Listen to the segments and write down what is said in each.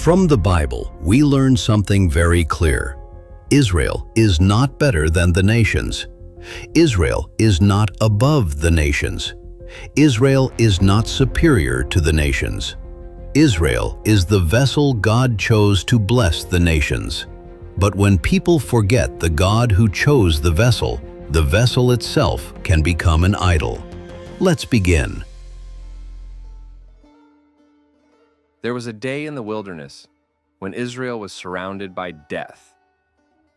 From the Bible, we learn something very clear. Israel is not better than the nations. Israel is not above the nations. Israel is not superior to the nations. Israel is the vessel God chose to bless the nations. But when people forget the God who chose the vessel itself can become an idol. Let's begin. There was a day in the wilderness when Israel was surrounded by death.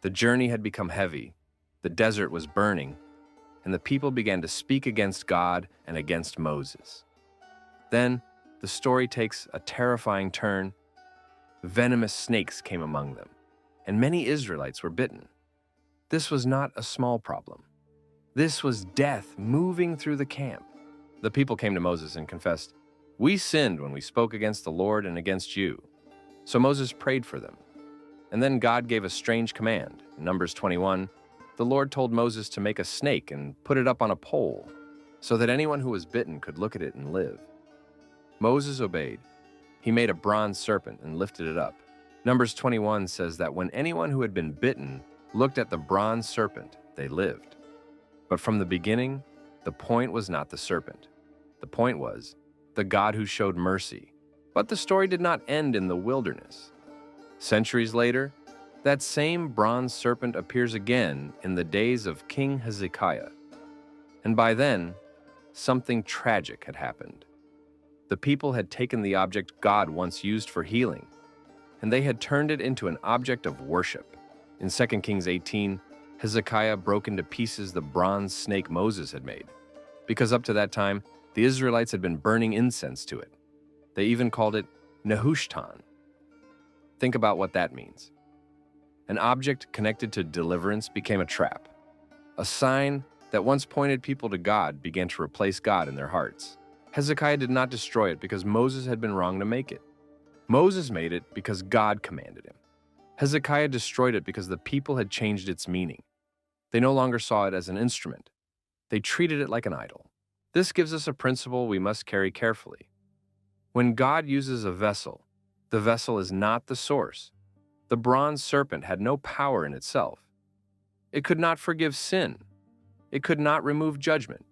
The journey had become heavy, the desert was burning, and the people began to speak against God and against Moses. Then, the story takes a terrifying turn. Venomous snakes came among them, and many Israelites were bitten. This was not a small problem. This was death moving through the camp. The people came to Moses and confessed, "We sinned when we spoke against the Lord and against you." So Moses prayed for them. And then God gave a strange command. In Numbers 21, the Lord told Moses to make a snake and put it up on a pole so that anyone who was bitten could look at it and live. Moses obeyed. He made a bronze serpent and lifted it up. Numbers 21 says that when anyone who had been bitten looked at the bronze serpent, they lived. But from the beginning, the point was not the serpent. The point was the God who showed mercy. But the story did not end in the wilderness. Centuries later, that same bronze serpent appears again in the days of King Hezekiah. And by then, something tragic had happened. The people had taken the object God once used for healing, and they had turned it into an object of worship. In 2 Kings 18, Hezekiah broke into pieces the bronze snake Moses had made, because up to that time, the Israelites had been burning incense to it. They even called it Nehushtan. Think about what that means. An object connected to deliverance became a trap. A sign that once pointed people to God began to replace God in their hearts. Hezekiah did not destroy it because Moses had been wrong to make it. Moses made it because God commanded him. Hezekiah destroyed it because the people had changed its meaning. They no longer saw it as an instrument. They treated it like an idol. This gives us a principle we must carry carefully. When God uses a vessel, the vessel is not the source. The bronze serpent had no power in itself. It could not forgive sin. It could not remove judgment.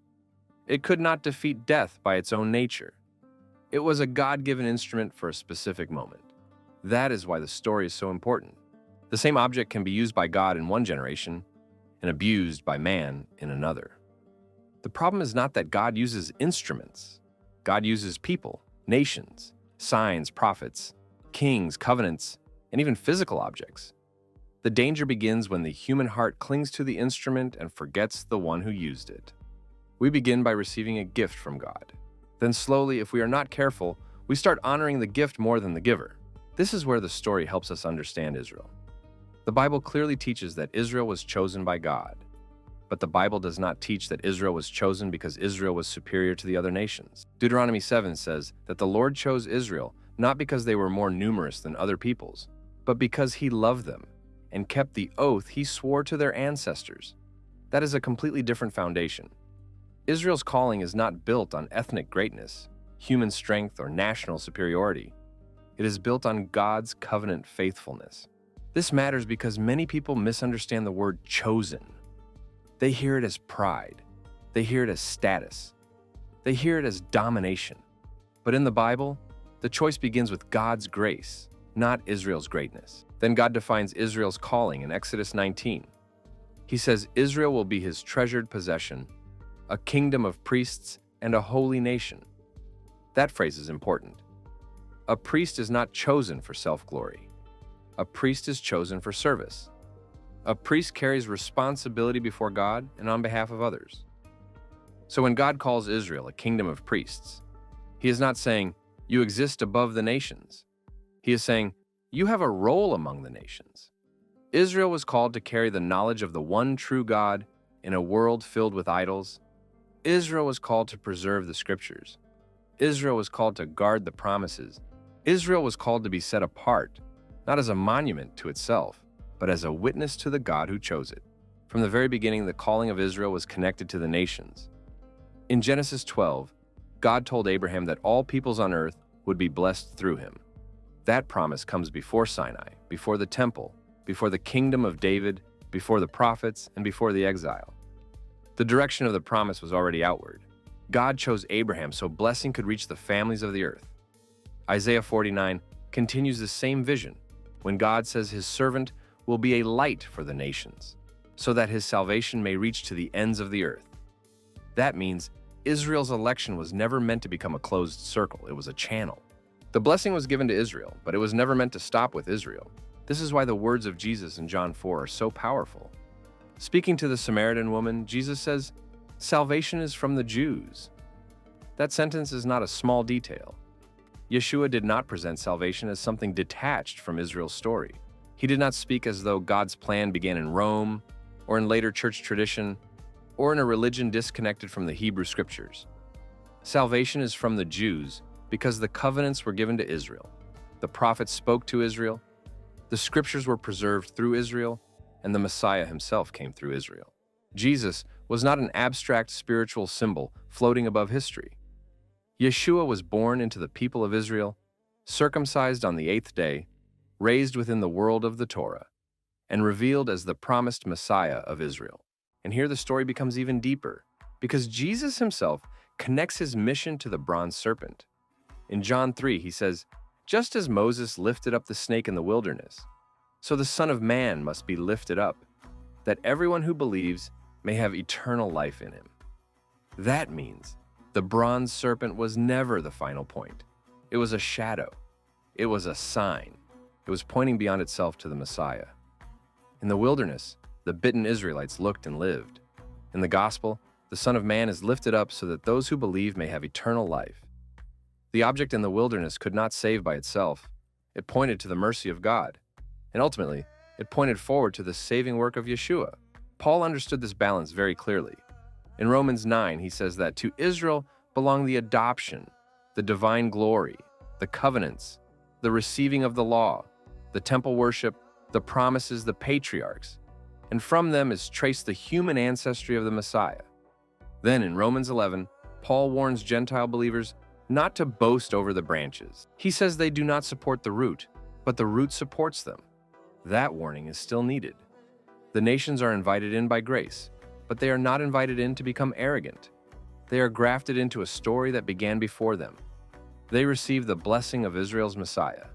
It could not defeat death by its own nature. It was a God-given instrument for a specific moment. That is why the story is so important. The same object can be used by God in one generation and abused by man in another. The problem is not that God uses instruments. God uses people, nations, signs, prophets, kings, covenants, and even physical objects. The danger begins when the human heart clings to the instrument and forgets the one who used it. We begin by receiving a gift from God. Then slowly, if we are not careful, we start honoring the gift more than the giver. This is where the story helps us understand Israel. The Bible clearly teaches that Israel was chosen by God. But the Bible does not teach that Israel was chosen because Israel was superior to the other nations. Deuteronomy 7 says that the Lord chose Israel not because they were more numerous than other peoples, but because he loved them and kept the oath he swore to their ancestors. That is a completely different foundation. Israel's calling is not built on ethnic greatness, human strength, or national superiority. It is built on God's covenant faithfulness. This matters because many people misunderstand the word chosen. They hear it as pride. They hear it as status. They hear it as domination. But in the Bible, the choice begins with God's grace, not Israel's greatness. Then God defines Israel's calling in Exodus 19. He says Israel will be his treasured possession, a kingdom of priests and a holy nation. That phrase is important. A priest is not chosen for self-glory. A priest is chosen for service. A priest carries responsibility before God and on behalf of others. So when God calls Israel a kingdom of priests, he is not saying, "You exist above the nations." He is saying, "You have a role among the nations." Israel was called to carry the knowledge of the one true God in a world filled with idols. Israel was called to preserve the scriptures. Israel was called to guard the promises. Israel was called to be set apart, not as a monument to itself, but as a witness to the God who chose it. From the very beginning, the calling of Israel was connected to the nations. In Genesis 12, God told Abraham that all peoples on earth would be blessed through him. That promise comes before Sinai, before the temple, before the kingdom of David, before the prophets, and before the exile. The direction of the promise was already outward. God chose Abraham so blessing could reach the families of the earth. Isaiah 49 continues the same vision when God says his servant will be a light for the nations, so that his salvation may reach to the ends of the earth. That means Israel's election was never meant to become a closed circle, it was a channel. The blessing was given to Israel, but it was never meant to stop with Israel. This is why the words of Jesus in John 4 are so powerful. Speaking to the Samaritan woman, Jesus says, "Salvation is from the Jews." That sentence is not a small detail. Yeshua did not present salvation as something detached from Israel's story. He did not speak as though God's plan began in Rome, or in later church tradition, or in a religion disconnected from the Hebrew scriptures. Salvation is from the Jews because the covenants were given to Israel. The prophets spoke to Israel, the scriptures were preserved through Israel, and the Messiah himself came through Israel. Jesus was not an abstract spiritual symbol floating above history. Yeshua was born into the people of Israel, circumcised on the 8th day, raised within the world of the Torah, and revealed as the promised Messiah of Israel. And here the story becomes even deeper, because Jesus himself connects his mission to the bronze serpent. In John 3, he says, "Just as Moses lifted up the snake in the wilderness, so the Son of Man must be lifted up, that everyone who believes may have eternal life in him." That means the bronze serpent was never the final point. It was a shadow. It was a sign. It was pointing beyond itself to the Messiah. In the wilderness, the bitten Israelites looked and lived. In the gospel, the Son of Man is lifted up so that those who believe may have eternal life. The object in the wilderness could not save by itself. It pointed to the mercy of God. And ultimately, it pointed forward to the saving work of Yeshua. Paul understood this balance very clearly. In Romans 9, he says that to Israel belong the adoption, the divine glory, the covenants, the receiving of the law, the temple worship, the promises, the patriarchs, and from them is traced the human ancestry of the Messiah. Then in Romans 11, Paul warns Gentile believers not to boast over the branches. He says they do not support the root, but the root supports them. That warning is still needed. The nations are invited in by grace, but they are not invited in to become arrogant. They are grafted into a story that began before them. They receive the blessing of Israel's Messiah,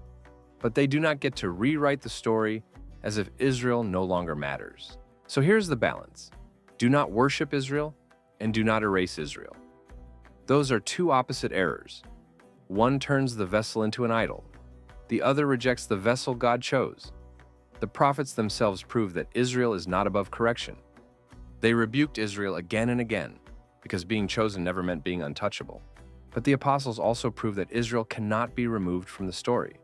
but they do not get to rewrite the story as if Israel no longer matters. So here's the balance. Do not worship Israel, and do not erase Israel. Those are two opposite errors. One turns the vessel into an idol. The other rejects the vessel God chose. The prophets themselves prove that Israel is not above correction. They rebuked Israel again and again, because being chosen never meant being untouchable. But the apostles also prove that Israel cannot be removed from the story.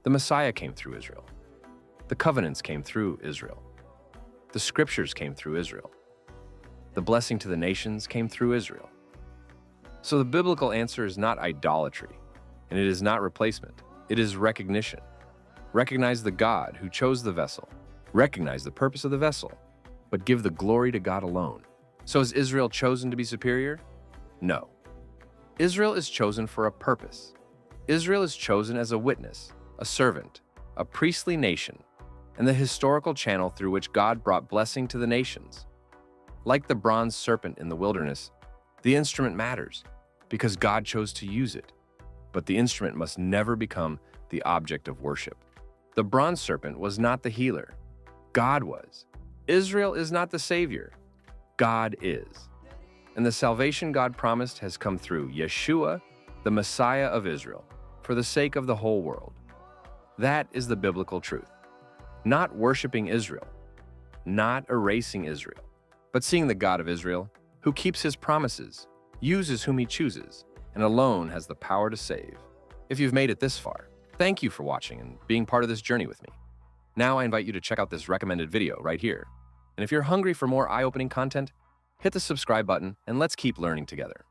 The Messiah came through Israel. The covenants came through Israel. The scriptures came through Israel. The blessing to the nations came through Israel. So the biblical answer is not idolatry, and it is not replacement. It is recognition. Recognize the God who chose the vessel. Recognize the purpose of the vessel, but give the glory to God alone. So is Israel chosen to be superior? No. Israel is chosen for a purpose. Israel is chosen as a witness, a servant, a priestly nation, and the historical channel through which God brought blessing to the nations. Like the bronze serpent in the wilderness, the instrument matters because God chose to use it, but the instrument must never become the object of worship. The bronze serpent was not the healer. God was. Israel is not the savior. God is. And the salvation God promised has come through Yeshua, the Messiah of Israel, for the sake of the whole world. That is the biblical truth. Not worshiping Israel, not erasing Israel, but seeing the God of Israel, who keeps his promises, uses whom he chooses, and alone has the power to save. If you've made it this far, thank you for watching and being part of this journey with me. Now I invite you to check out this recommended video right here. And if you're hungry for more eye-opening content, hit the subscribe button and let's keep learning together.